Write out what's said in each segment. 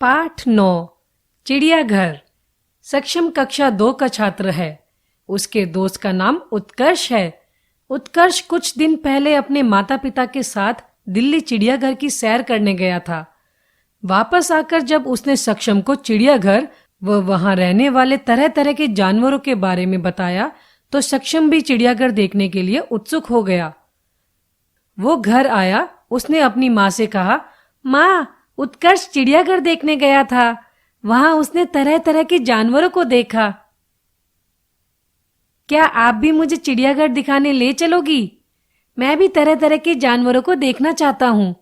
पाठ 9 चिड़ियाघर। सक्षम कक्षा 2 का छात्र है। उसके दोस्त का नाम उत्कर्ष है। उत्कर्ष कुछ दिन पहले अपने माता पिता के साथ दिल्ली चिड़ियाघर की सैर करने गया था। वापस आकर जब उसने सक्षम को चिड़ियाघर व वहां रहने वाले तरह तरह के जानवरों के बारे में बताया तो सक्षम भी चिड़ियाघर देखने के लिए उत्सुक हो गया। वो घर आया, उसने अपनी माँ से कहा, माँ, उत्कर्ष चिड़ियाघर देखने गया था। वहां उसने तरह तरह के जानवरों को देखा। क्या आप भी मुझे चिड़ियाघर दिखाने ले चलोगी? मैं भी तरह तरह के जानवरों को देखना चाहता हूँ।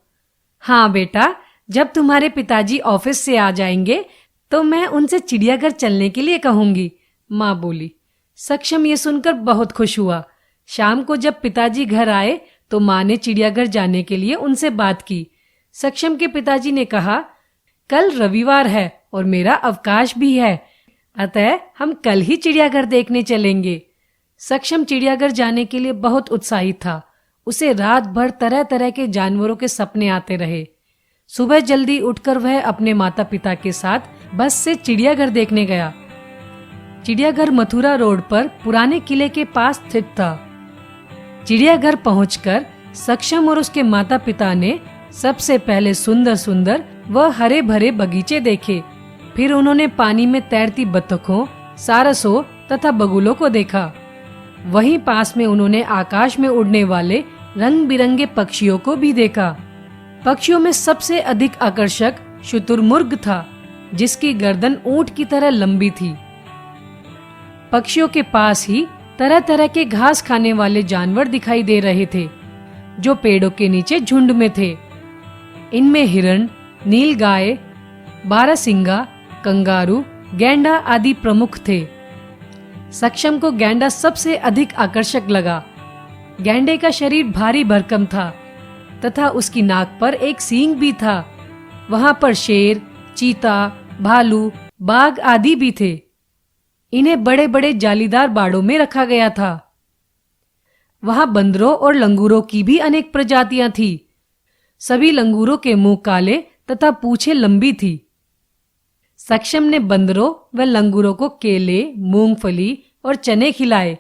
हाँ बेटा, जब तुम्हारे पिताजी ऑफिस से आ जाएंगे तो मैं उनसे चिड़ियाघर चलने के लिए कहूंगी, माँ बोली। सक्षम ये सुनकर बहुत खुश हुआ। शाम को जब पिताजी घर आए तो माँ ने चिड़ियाघर जाने के लिए उनसे बात की। सक्षम के पिताजी ने कहा, कल रविवार है और मेरा अवकाश भी है, अतः हम कल ही चिड़ियाघर देखने चलेंगे। सक्षम चिड़ियाघर जाने के लिए बहुत उत्साहित था। उसे रात भर तरह तरह के जानवरों के सपने आते रहे। सुबह जल्दी उठकर वह अपने माता पिता के साथ बस से चिड़ियाघर देखने गया। चिड़ियाघर मथुरा रोड पर पुराने किले के पास स्थित था। चिड़ियाघर पहुंचकर सक्षम और उसके माता पिता ने सबसे पहले सुंदर सुंदर व हरे भरे बगीचे देखे। फिर उन्होंने पानी में तैरती बतखों, सारसों तथा बगुलों को देखा। वहीं पास में उन्होंने आकाश में उड़ने वाले रंग बिरंगे पक्षियों को भी देखा। पक्षियों में सबसे अधिक आकर्षक शुतुरमुर्ग था, जिसकी गर्दन ऊंट की तरह लंबी थी। पक्षियों के पास ही तरह तरह के घास खाने वाले जानवर दिखाई दे रहे थे, जो पेड़ों के नीचे झुंड में थे। इनमें हिरण, नीलगाय, बारहसिंगा, कंगारू, गैंडा आदि प्रमुख थे। सक्षम को गैंडा सबसे अधिक आकर्षक लगा। गैंडे का शरीर भारी भरकम था तथा उसकी नाक पर एक सींग भी था। वहां पर शेर, चीता, भालू, बाघ आदि भी थे। इन्हें बड़े बड़े जालीदार बाड़ों में रखा गया था। वहां बंदरों और लंगूरों की भी अनेक प्रजातियां थी। सभी लंगूरों के मुंह काले तथा पूंछें लंबी थी। सक्षम ने बंदरों व लंगूरों को केले, मूंगफली और चने खिलाए।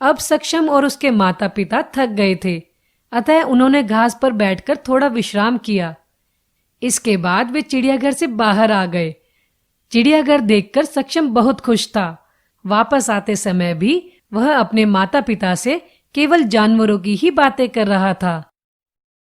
अब सक्षम और उसके माता पिता थक गए थे, अतः उन्होंने घास पर बैठकर थोड़ा विश्राम किया। इसके बाद वे चिड़ियाघर से बाहर आ गए। चिड़ियाघर देखकर सक्षम बहुत खुश था। वापस आते समय भी वह अपने माता पिता से केवल जानवरों की ही बातें कर रहा था।